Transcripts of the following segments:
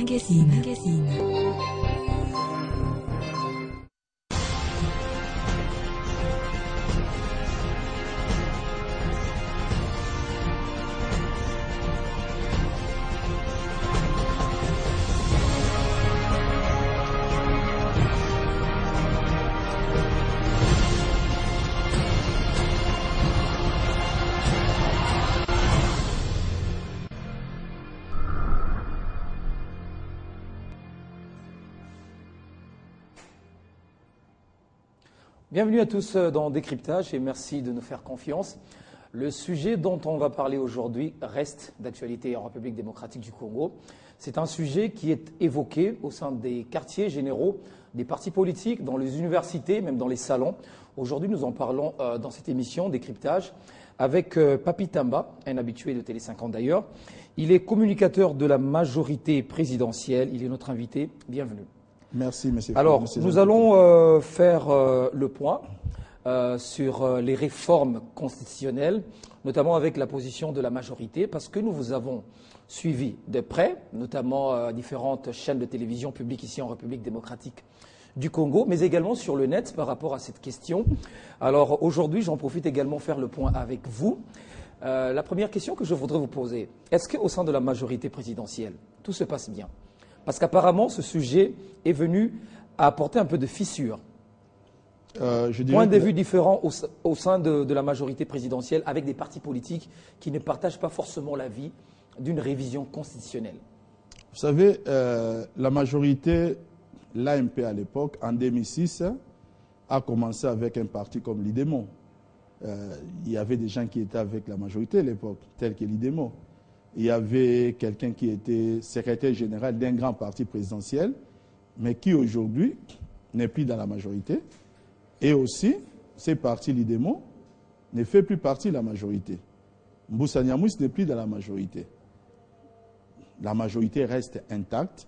Magazine. Bienvenue à tous dans Décryptage et merci de nous faire confiance. Le sujet dont on va parler aujourd'hui reste d'actualité en République démocratique du Congo. C'est un sujet qui est évoqué au sein des quartiers généraux, des partis politiques, dans les universités, même dans les salons. Aujourd'hui, nous en parlons dans cette émission Décryptage avec Papi Tamba, un habitué de Télé 50 d'ailleurs. Il est communicateur de la majorité présidentielle. Il est notre invité. Bienvenue. Merci, monsieur. Alors, nous allons faire le point sur les réformes constitutionnelles, notamment avec la position de la majorité, parce que nous vous avons suivi de près, notamment différentes chaînes de télévision publiques ici en République démocratique du Congo, mais également sur le net par rapport à cette question. Alors, aujourd'hui, j'en profite également faire le point avec vous. La première question que je voudrais vous poser, est-ce qu'au sein de la majorité présidentielle, tout se passe bien ? Parce qu'apparemment, ce sujet est venu à apporter un peu de fissure. Point de vue différent au sein de la majorité présidentielle avec des partis politiques qui ne partagent pas forcément l'avis d'une révision constitutionnelle. Vous savez, la majorité, l'AMP à l'époque, en 2006, a commencé avec un parti comme l'IDEMO. Il y avait des gens qui étaient avec la majorité à l'époque, tels que l'IDEMO. Il y avait quelqu'un qui était secrétaire général d'un grand parti présidentiel, mais qui aujourd'hui n'est plus dans la majorité. Et aussi, ce parti, l'IDEMO, ne fait plus partie de la majorité. Mboussa Nyamwisi n'est plus dans la majorité. La majorité reste intacte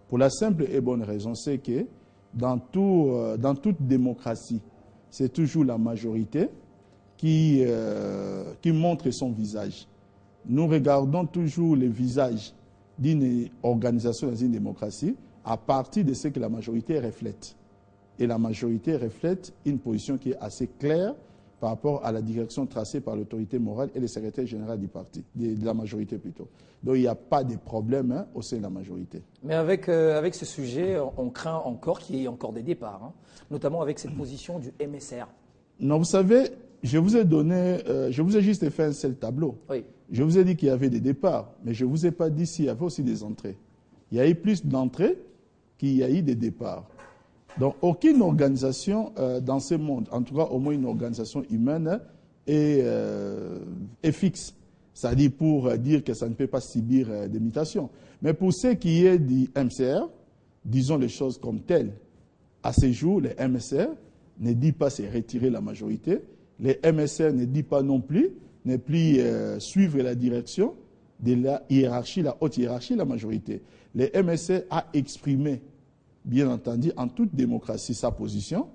pour la simple et bonne raison, c'est que dans toute démocratie, c'est toujours la majorité qui montre son visage. Nous regardons toujours le visage d'une organisation dans une démocratie à partir de ce que la majorité reflète. Et la majorité reflète une position qui est assez claire par rapport à la direction tracée par l'autorité morale et le secrétaire général du parti, de la majorité plutôt. Donc il n'y a pas de problème au sein de la majorité. Mais avec ce sujet, on craint encore qu'il y ait encore des départs, notamment avec cette position du MSR. Non, vous savez, je vous ai juste fait un seul tableau. Oui. Je vous ai dit qu'il y avait des départs, mais je ne vous ai pas dit s'il y avait aussi des entrées. Il y a eu plus d'entrées qu'il y a eu des départs. Donc, aucune organisation dans ce monde, en tout cas au moins une organisation humaine, est fixe. C'est-à-dire pour dire que ça ne peut pas subir des mutations. Mais pour ce qui est du MCR, disons les choses comme telles. À ce jour, le MCR ne dit pas se retirer la majorité. Le MSR ne dit pas non plus ne plus suivre la direction de la hiérarchie, la haute hiérarchie, la majorité. Le MSR a exprimé, bien entendu, en toute démocratie, sa position.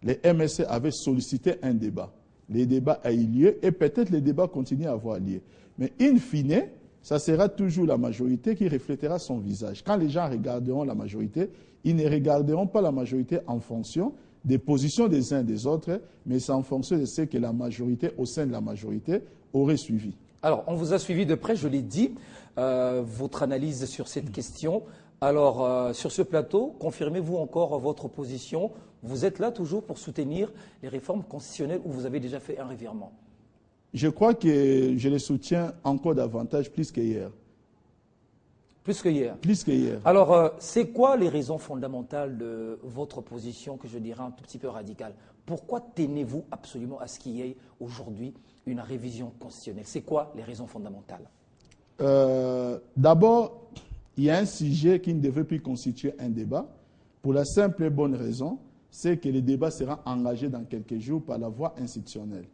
Le MSR avait sollicité un débat. Le débat a eu lieu et peut-être le débat continue à avoir lieu. Mais in fine, ça sera toujours la majorité qui reflétera son visage. Quand les gens regarderont la majorité, ils ne regarderont pas la majorité en fonction des positions des uns des autres, mais c'est en fonction de ce que la majorité, au sein de la majorité, aurait suivi. Alors, on vous a suivi de près, je l'ai dit, votre analyse sur cette question. Alors, sur ce plateau, confirmez-vous encore votre position? Vous êtes là toujours pour soutenir les réformes constitutionnelles ou vous avez déjà fait un revirement? Je crois que je les soutiens encore davantage, plus qu'hier. Plus que hier. Plus que hier. Alors, c'est quoi les raisons fondamentales de votre position, que je dirais un tout petit peu radicale? Pourquoi tenez-vous absolument à ce qu'il y ait aujourd'hui une révision constitutionnelle? C'est quoi les raisons fondamentales? D'abord, il y a un sujet qui ne devait plus constituer un débat, pour la simple et bonne raison, c'est que le débat sera engagé dans quelques jours par la voie institutionnelle.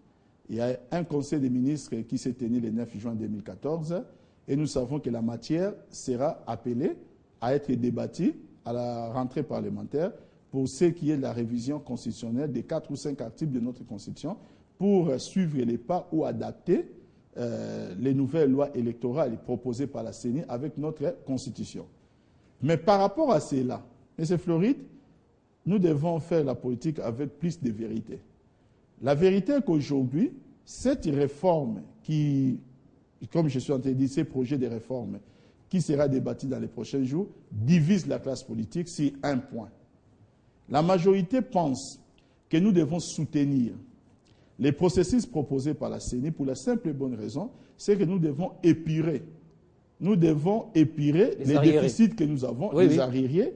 Il y a un conseil des ministres qui s'est tenu le 9 juin 2014, et nous savons que la matière sera appelée à être débattue à la rentrée parlementaire pour ce qui est de la révision constitutionnelle des 4 ou 5 articles de notre Constitution pour suivre les pas ou adapter les nouvelles lois électorales proposées par la CENI avec notre Constitution. Mais par rapport à cela, M. Floride, nous devons faire la politique avec plus de vérité. La vérité est qu'aujourd'hui, cette réforme qui, comme je suis en train de dire, ces projets de réforme qui sera débattu dans les prochains jours, divise la classe politique sur un point. La majorité pense que nous devons soutenir les processus proposés par la CENI pour la simple et bonne raison, c'est que nous devons épurer. Nous devons épurer les déficits que nous avons, les arriérés,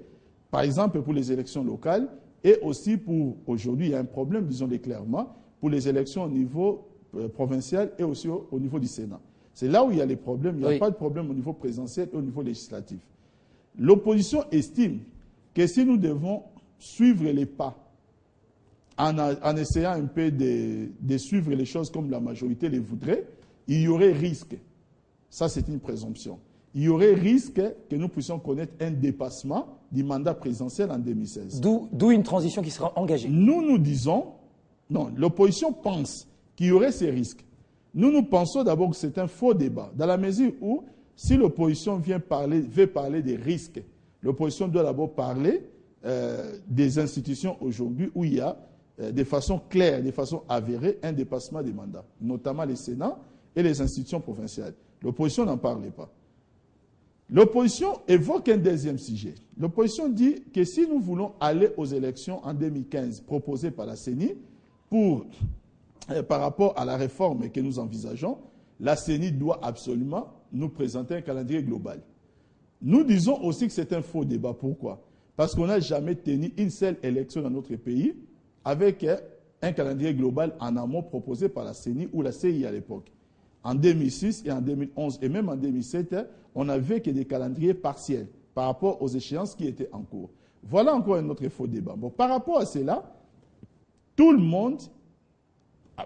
par exemple pour les élections locales, et aussi pour, aujourd'hui, il y a un problème, disons-le clairement, pour les élections au niveau provincial et aussi au niveau du Sénat. C'est là où il y a les problèmes. Il n'y a pas de problème au niveau présidentiel et au niveau législatif. L'opposition estime que si nous devons suivre les pas en essayant un peu de suivre les choses comme la majorité les voudrait, il y aurait risque. Ça, c'est une présomption. Il y aurait risque que nous puissions connaître un dépassement du mandat présidentiel en 2016. D'où une transition qui sera engagée. Nous disons, non, l'opposition pense qu'il y aurait ces risques. Nous pensons d'abord que c'est un faux débat, dans la mesure où, si l'opposition veut parler des risques, l'opposition doit d'abord parler des institutions aujourd'hui où il y a, de façon claire, de façon avérée, un dépassement des mandats, notamment les Sénats et les institutions provinciales. L'opposition n'en parlait pas. L'opposition évoque un deuxième sujet. L'opposition dit que si nous voulons aller aux élections en 2015 proposées par la CENI par rapport à la réforme que nous envisageons, la CENI doit absolument nous présenter un calendrier global. Nous disons aussi que c'est un faux débat. Pourquoi? Parce qu'on n'a jamais tenu une seule élection dans notre pays avec un calendrier global en amont proposé par la CENI ou la CI à l'époque. En 2006 et en 2011 et même en 2007, on n'avait que des calendriers partiels par rapport aux échéances qui étaient en cours. Voilà encore un autre faux débat. Bon, par rapport à cela, tout le monde,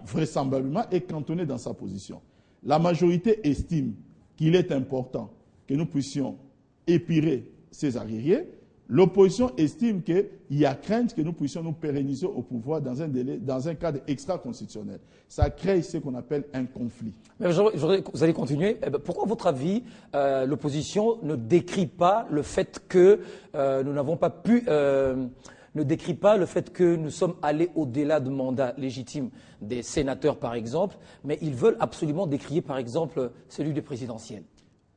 vraisemblablement, est cantonné dans sa position. La majorité estime qu'il est important que nous puissions épirer ces arriérés. L'opposition estime qu'il y a crainte que nous puissions nous pérenniser au pouvoir dans un cadre extra-constitutionnel. Ça crée ce qu'on appelle un conflit. Mais vous allez continuer. Pourquoi, à votre avis, l'opposition ne décrit pas le fait que nous n'avons pas pu... ne décrit pas le fait que nous sommes allés au-delà du mandat légitime des sénateurs, par exemple, mais ils veulent absolument décrier, par exemple, celui des présidentielles.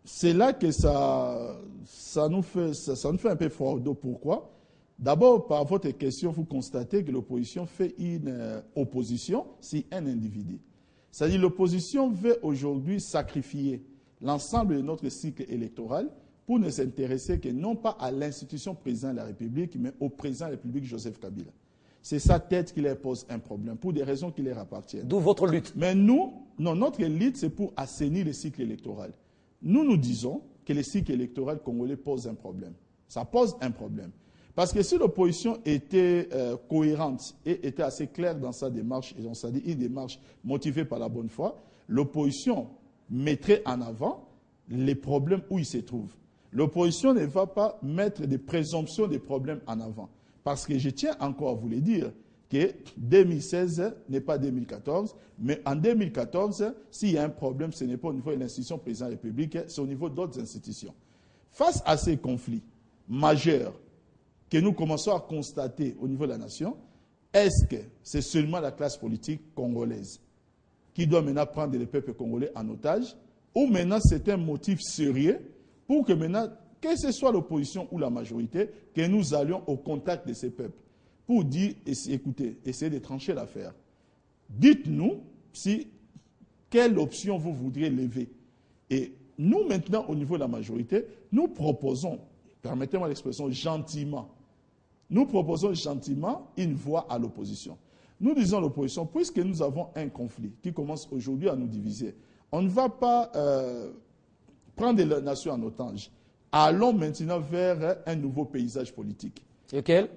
C'est là que ça nous fait un peu froid au dos. Pourquoi? D'abord, par votre question, vous constatez que l'opposition fait une opposition si un individu. C'est-à-dire que l'opposition veut aujourd'hui sacrifier l'ensemble de notre cycle électoral pour ne s'intéresser que non pas à l'institution président de la République, mais au président de la République, Joseph Kabila. C'est sa tête qui leur pose un problème, pour des raisons qui leur appartiennent. D'où votre lutte. Mais nous, non, notre lutte, c'est pour assainir le cycle électoral. Nous disons que le cycle électoral congolais pose un problème. Ça pose un problème. Parce que si l'opposition était cohérente et était assez claire dans sa démarche, et on s'est dit une démarche motivée par la bonne foi, l'opposition mettrait en avant les problèmes où il se trouve. L'opposition ne va pas mettre des présomptions des problèmes en avant. Parce que je tiens encore à vous le dire que 2016 n'est pas 2014, mais en 2014, s'il y a un problème, ce n'est pas au niveau de l'institution présidente de la République, c'est au niveau d'autres institutions. Face à ces conflits majeurs que nous commençons à constater au niveau de la nation, est-ce que c'est seulement la classe politique congolaise qui doit maintenant prendre le peuple congolais en otage, ou maintenant c'est un motif sérieux pour que maintenant, que ce soit l'opposition ou la majorité, que nous allions au contact de ces peuples pour dire, écoutez, essayez de trancher l'affaire. Dites-nous quelle option vous voudriez lever. Et nous, maintenant, au niveau de la majorité, nous proposons, permettez-moi l'expression, gentiment, nous proposons gentiment une voie à l'opposition. Nous disons à l'opposition, puisque nous avons un conflit qui commence aujourd'hui à nous diviser, on ne va pas prendre la nation en otage. Allons maintenant vers un nouveau paysage politique. Lequel?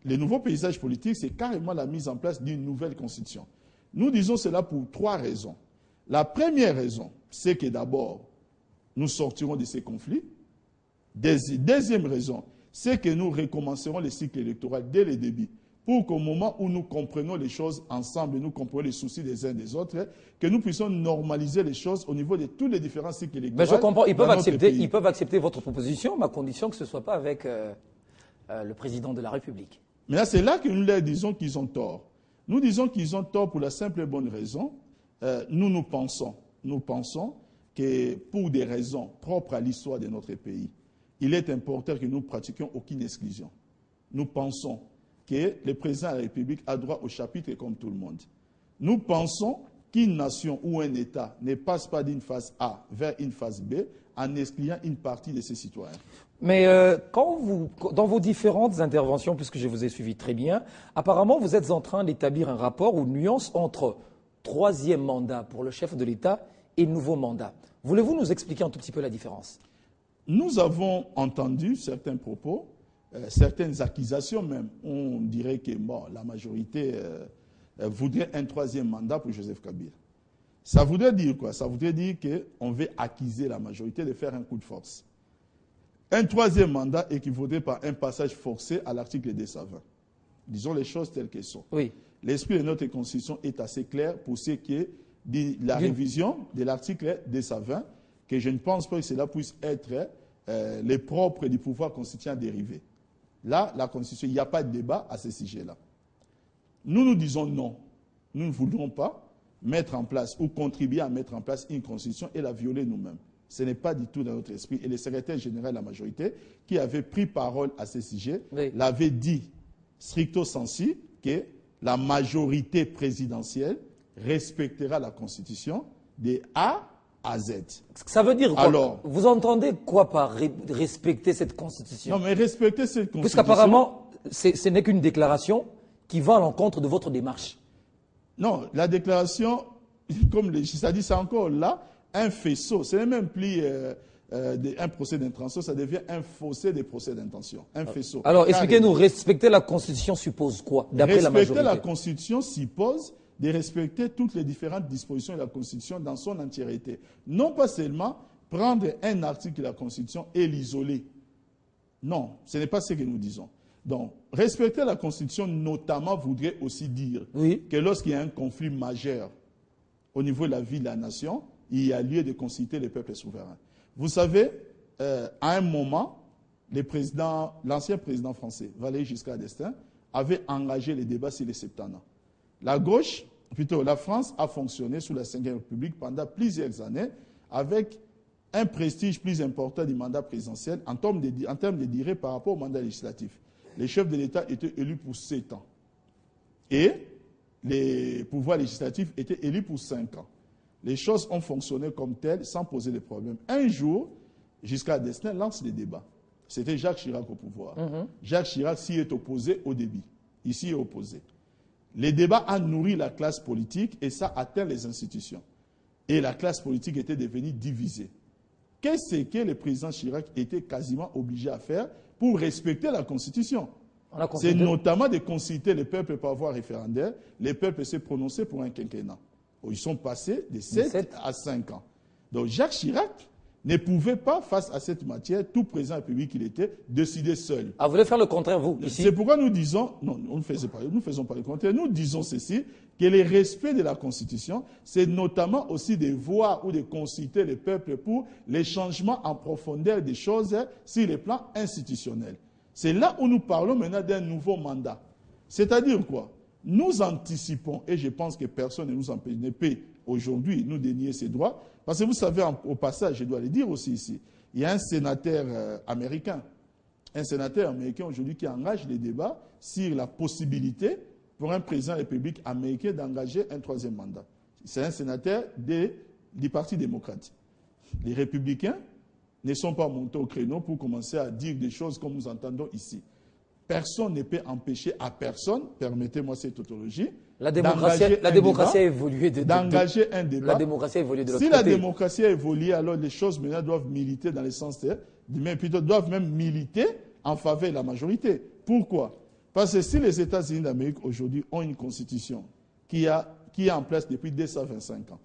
Le nouveau paysage politique, c'est carrément la mise en place d'une nouvelle constitution. Nous disons cela pour trois raisons. La première raison, c'est que d'abord, nous sortirons de ces conflits. Deuxième raison, c'est que nous recommencerons le cycle électoral dès le début pour qu'au moment où nous comprenons les choses ensemble, nous comprenons les soucis des uns des autres, que nous puissions normaliser les choses au niveau de tous les différents cycles électoraux. Mais je comprends, ils peuvent accepter votre proposition, mais à condition que ce ne soit pas avec le président de la République. Mais là, c'est là que nous leur disons qu'ils ont tort. Nous disons qu'ils ont tort pour la simple et bonne raison. Nous pensons que pour des raisons propres à l'histoire de notre pays, il est important que nous pratiquions aucune exclusion. Nous pensons que le président de la République a droit au chapitre comme tout le monde. Nous pensons qu'une nation ou un État ne passe pas d'une phase A vers une phase B en excluant une partie de ses citoyens. Mais dans vos différentes interventions, puisque je vous ai suivi très bien, apparemment vous êtes en train d'établir un rapport ou une nuance entre troisième mandat pour le chef de l'État et nouveau mandat. Voulez-vous nous expliquer un tout petit peu la différence? Nous avons entendu certains propos, certaines accusations même. On dirait que la majorité voudrait un troisième mandat pour Joseph Kabila. Ça voudrait dire quoi? Ça voudrait dire qu'on veut accuser la majorité de faire un coup de force. Un troisième mandat équivaudrait par un passage forcé à l'article 220. Disons les choses telles qu'elles sont. Oui. L'esprit de notre Constitution est assez clair pour ce qui est de la révision de l'article 220, que je ne pense pas que cela puisse être les propres du pouvoir constituant dérivé. Là, la Constitution, il n'y a pas de débat à ce sujet-là. Nous disons non. Nous ne voudrons pas mettre en place ou contribuer à mettre en place une Constitution et la violer nous-mêmes. Ce n'est pas du tout dans notre esprit. Et le secrétaire général de la majorité, qui avait pris parole à ce sujet, l'avait dit stricto sensu que la majorité présidentielle respectera la Constitution de A à Z. Ça veut dire quoi? Alors, vous entendez quoi par respecter cette Constitution? Non, mais respecter cette Constitution... Puisqu'apparemment, ce n'est qu'une déclaration qui va à l'encontre de votre démarche. Non, la déclaration, comme ça dit, c'est encore là, un faisceau. Ce n'est même plus un procès d'intention, ça devient un fossé des procès d'intention. Un faisceau. Alors, expliquez-nous, respecter la Constitution suppose quoi, d'après la majorité? Respecter la Constitution suppose de respecter toutes les différentes dispositions de la Constitution dans son entièreté. Non pas seulement prendre un article de la Constitution et l'isoler. Non, ce n'est pas ce que nous disons. Donc, respecter la Constitution, notamment, voudrait aussi dire que lorsqu'il y a un conflit majeur au niveau de la vie de la nation, il y a lieu de consulter les peuples souverains. Vous savez, à un moment, l'ancien président français, Valéry Giscard d'Estaing, avait engagé les débats sur les septennats. La gauche, plutôt la France, a fonctionné sous la Ve République pendant plusieurs années avec un prestige plus important du mandat présidentiel en termes de durée par rapport au mandat législatif. Les chefs de l'État étaient élus pour 7 ans. Et les pouvoirs législatifs étaient élus pour 5 ans. Les choses ont fonctionné comme telles sans poser de problème. Un jour, Giscard d'Estaing lance les débats. C'était Jacques Chirac au pouvoir. Jacques Chirac s'y est opposé au début. Il s'y est opposé. Les débats ont nourri la classe politique et ça atteint les institutions. Et la classe politique était devenue divisée. Qu'est-ce que le président Chirac était quasiment obligé à faire pour respecter la Constitution? C'est notamment de consulter les peuples par voie référendaire. Les peuples s'est prononcé pour un quinquennat. Ils sont passés de 7 à 5 ans. Donc Jacques Chirac ne pouvait pas, face à cette matière, tout président de la République qu'il était, décider seul. Ah, vous voulez faire le contraire, vous, ici? C'est pourquoi nous disons, non, nous ne faisons pas le contraire, nous disons ceci, que le respect de la Constitution, c'est notamment aussi de voir ou de consulter les peuples pour les changements en profondeur des choses sur le plan institutionnel. C'est là où nous parlons maintenant d'un nouveau mandat. C'est-à-dire quoi? Nous anticipons, et je pense que personne ne nous empêche, ne peut aujourd'hui nous dénier ces droits, parce que vous savez, au passage, je dois le dire aussi ici, il y a un sénateur américain aujourd'hui qui engage les débats sur la possibilité pour un président de la République américain d'engager un troisième mandat. C'est un sénateur du Parti démocrate. Les républicains ne sont pas montés au créneau pour commencer à dire des choses comme nous entendons ici. Personne ne peut empêcher à personne, permettez-moi cette tautologie, la démocratie a évolué d'engager un débat. La démocratie a évolué de l'autre côté. côté. Si la démocratie a évolué, alors les choses maintenant doivent militer dans le sens mais plutôt doivent même militer en faveur de la majorité. Pourquoi? Parce que si les États-Unis d'Amérique aujourd'hui ont une constitution qui est en place depuis 225 ans,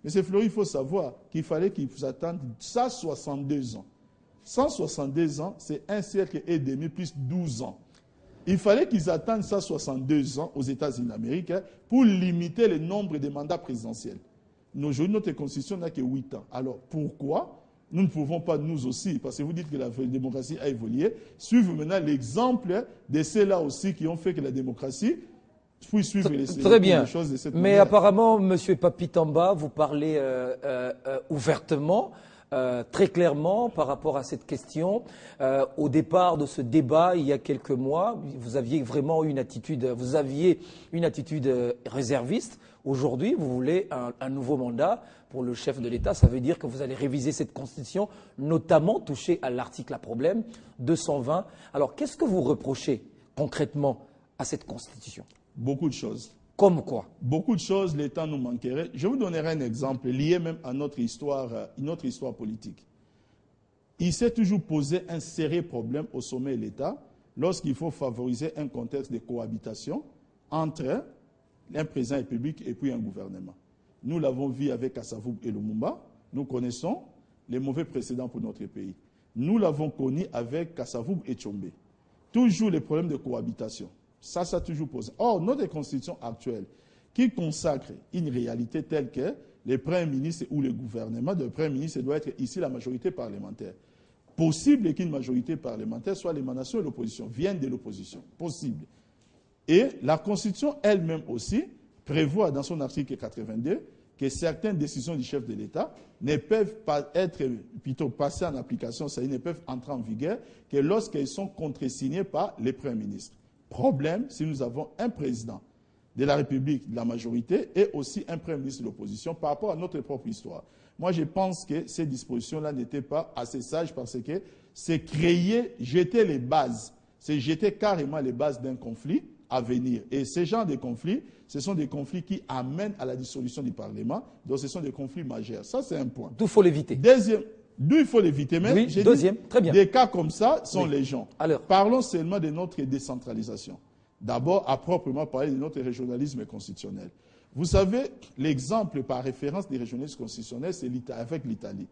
M. Fleury, il faut savoir qu'il fallait qu'ils attendent 162 ans. 162 ans, c'est un siècle et demi plus 12 ans. Il fallait qu'ils attendent 162 ans aux États-Unis d'Amérique pour limiter le nombre de mandats présidentiels. Aujourd'hui, notre constitution n'a que 8 ans. Alors pourquoi nous ne pouvons pas, nous aussi, parce que vous dites que la démocratie a évolué, suivre maintenant l'exemple de ceux-là aussi qui ont fait que la démocratie puisse suivre Très bien. les choses de cette Mais manière. apparemment, M. Papitamba, vous parlez ouvertement, très clairement par rapport à cette question. Au départ de ce débat, il y a quelques mois, vous aviez vraiment une attitude réserviste. Aujourd'hui, vous voulez un nouveau mandat pour le chef de l'État. Ça veut dire que vous allez réviser cette constitution, notamment toucher à l'article à problème 220. Alors, qu'est-ce que vous reprochez concrètement à cette constitution? Beaucoup de choses. Comme quoi? Beaucoup de choses, le temps nous manquerait. Je vous donnerai un exemple lié même à notre histoire politique. Il s'est toujours posé un sérieux problème au sommet de l'État lorsqu'il faut favoriser un contexte de cohabitation entre un président de la République et puis un gouvernement. Nous l'avons vu avec Kassavoub et Lumumba. Nous connaissons les mauvais précédents pour notre pays. Nous l'avons connu avec Kassavoub et Tchombe. Toujours les problèmes de cohabitation. Ça a toujours posé. Or, notre constitution actuelle, qui consacre une réalité telle que le Premier ministre ou le gouvernement de Premier ministre doit être ici la majorité parlementaire. Possible qu'une majorité parlementaire soit l'émanation de l'opposition, vienne de l'opposition. Possible. Et la Constitution elle-même aussi prévoit dans son article 82 que certaines décisions du chef de l'État ne peuvent pas être plutôt passées en application, c'est-à-dire ne peuvent entrer en vigueur que lorsqu'elles sont contresignées par le Premier ministre. Problème si nous avons un président de la République, de la majorité, et aussi un Premier ministre de l'opposition par rapport à notre propre histoire. Moi, je pense que ces dispositions-là n'étaient pas assez sages parce que c'est créer, jeter les bases, c'est jeter carrément les bases d'un conflit à venir. Et ces genres de conflits, ce sont des conflits qui amènent à la dissolution du Parlement, donc ce sont des conflits majeurs. Ça, c'est un point. D'où il faut l'éviter. Deuxième, d'où il faut l'éviter. Mais oui, deuxième, très bien. Des cas comme ça sont légion. Alors, parlons seulement de notre décentralisation. D'abord, à proprement parler de notre régionalisme constitutionnel. Vous savez, l'exemple par référence des régionalismes constitutionnels, c'est avec l'Italie.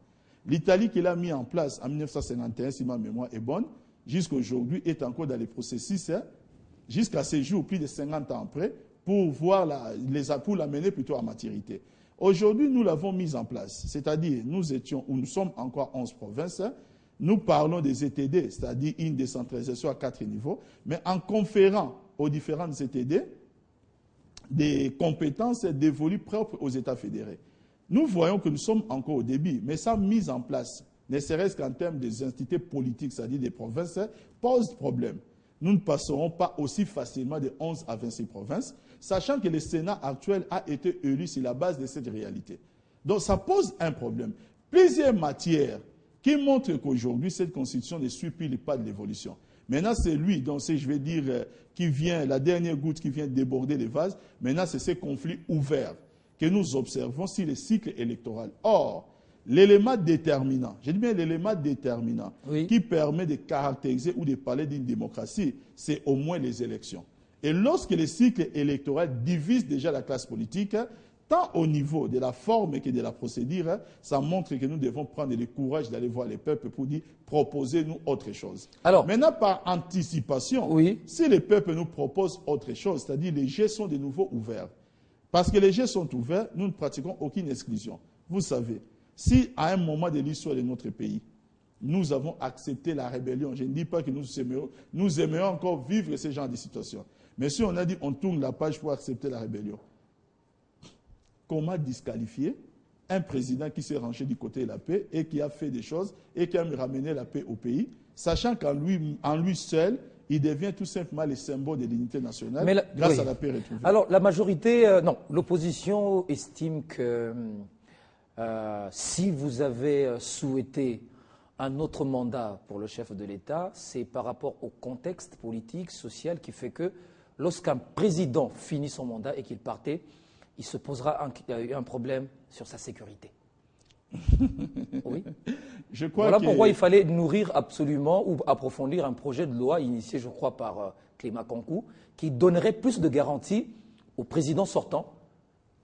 L'Italie qu'il a mis en place en 1951, si ma mémoire est bonne, jusqu'à aujourd'hui, est encore dans les processus, jusqu'à ce jour, plus de 50 ans après, pour voir pour l'amener plutôt à maturité. Aujourd'hui, nous l'avons mise en place, c'est-à-dire nous sommes encore 11 provinces, nous parlons des ETD, c'est-à-dire une décentralisation à 4 niveaux, mais en conférant aux différentes ETD des compétences dévolues propres aux États fédérés. Nous voyons que nous sommes encore au début, mais sa mise en place, ne serait-ce qu'en termes des entités politiques, c'est-à-dire des provinces, pose problème. Nous ne passerons pas aussi facilement de 11 à 26 provinces, sachant que le Sénat actuel a été élu sur la base de cette réalité. Donc ça pose un problème. Plusieurs matières qui montrent qu'aujourd'hui, cette constitution ne suit plus les pas de l'évolution. Maintenant, c'est lui, donc c'est, je vais dire, qui vient, la dernière goutte qui vient déborder les vases. Maintenant, c'est ces conflits ouverts que nous observons sur le cycle électoral. Or, l'élément déterminant, je dis bien l'élément déterminant, oui, qui permet de caractériser ou de parler d'une démocratie, c'est au moins les élections. Et lorsque le cycle électoral divise déjà la classe politique, tant au niveau de la forme que de la procédure, ça montre que nous devons prendre le courage d'aller voir les peuples pour dire proposez-nous autre chose. Alors, maintenant, par anticipation, oui, si les peuples nous proposent autre chose, c'est-à-dire les jeux sont de nouveau ouverts. Parce que les jeux sont ouverts, nous ne pratiquons aucune exclusion. Vous savez, si à un moment de l'histoire de notre pays, nous avons accepté la rébellion, je ne dis pas que nous aimerions encore vivre ce genre de situation. Mais si on a dit on tourne la page pour accepter la rébellion, comment disqualifier un président qui s'est rangé du côté de la paix et qui a fait des choses et qui a ramené la paix au pays, sachant qu'en lui seul, il devient tout simplement le symbole de l'unité nationale grâce à la paix retrouvée. Alors la majorité, non, l'opposition estime que si vous avez souhaité un autre mandat pour le chef de l'État, c'est par rapport au contexte politique, social qui fait que lorsqu'un président finit son mandat et qu'il partait, il se posera un problème sur sa sécurité. Oui. Voilà pourquoi il fallait nourrir absolument ou approfondir un projet de loi initié, je crois, par Clément Kankou, qui donnerait plus de garanties aux présidents sortants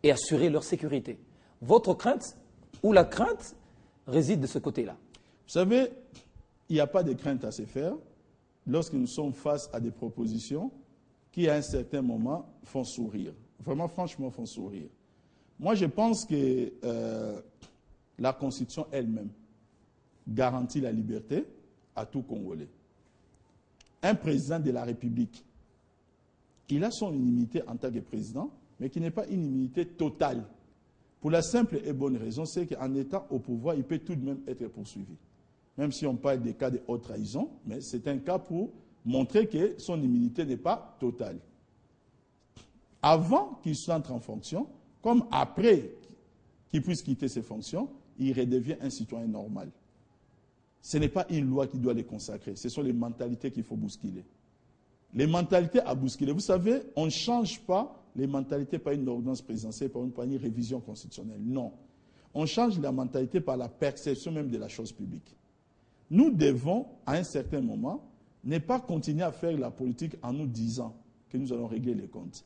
et assurer leur sécurité. Votre crainte ou la crainte réside de ce côté-là? Vous savez, il n'y a pas de crainte à se faire. lorsque nous sommes face à des propositions qui, à un certain moment, font sourire. Vraiment, franchement, font sourire. Moi, je pense que la Constitution elle-même garantit la liberté à tout Congolais. Un président de la République, il a son immunité en tant que président, mais qui n'est pas une immunité totale. Pour la simple et bonne raison, c'est qu'en étant au pouvoir, il peut tout de même être poursuivi. Même si on parle des cas de haute trahison, mais c'est un cas pour montrer que son immunité n'est pas totale. Avant qu'il entre en fonction, comme après qu'il puisse quitter ses fonctions, il redevient un citoyen normal. Ce n'est pas une loi qui doit les consacrer, ce sont les mentalités qu'il faut bousculer. Les mentalités à bousculer. Vous savez, on ne change pas les mentalités par une ordonnance présidentielle, par une révision constitutionnelle. Non. On change la mentalité par la perception même de la chose publique. Nous devons, à un certain moment, ne pas continuer à faire la politique en nous disant que nous allons régler les comptes.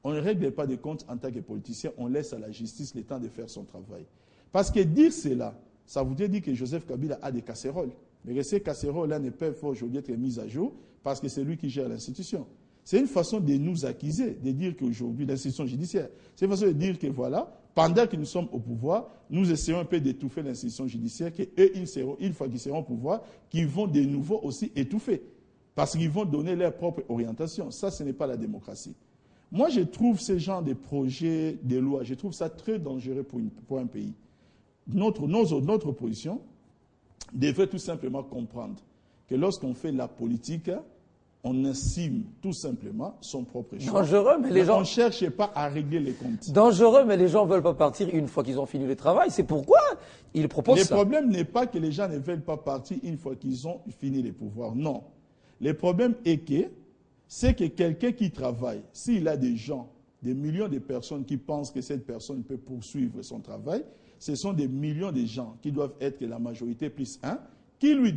On ne règle pas des comptes en tant que politicien, on laisse à la justice le temps de faire son travail. Parce que dire cela, ça voudrait dire que Joseph Kabila a des casseroles. Mais ces casseroles-là ne peuvent aujourd'hui être mises à jour parce que c'est lui qui gère l'institution. C'est une façon de nous accuser, de dire qu'aujourd'hui, l'institution judiciaire, c'est une façon de dire que voilà, pendant que nous sommes au pouvoir, nous essayons un peu d'étouffer l'institution judiciaire, qu'eux, une fois qu'ils seront au pouvoir, qu'ils vont de nouveau aussi étouffer. Parce qu'ils vont donner leur propre orientation. Ça, ce n'est pas la démocratie. Moi, je trouve ce genre de projets, de lois, je trouve ça très dangereux pour un pays. Notre opposition devrait tout simplement comprendre que lorsqu'on fait la politique, on estime tout simplement son propre choix. Dangereux, mais les gens... On ne cherche pas à régler les comptes. Dangereux, mais les gens ne veulent pas partir une fois qu'ils ont fini le travail. C'est pourquoi ils proposent ça. Le problème n'est pas que les gens ne veulent pas partir une fois qu'ils ont fini les pouvoirs. Non. Le problème est que c'est que quelqu'un qui travaille, s'il a des gens, des millions de personnes qui pensent que cette personne peut poursuivre son travail, ce sont des millions de gens qui doivent être la majorité plus un, qui lui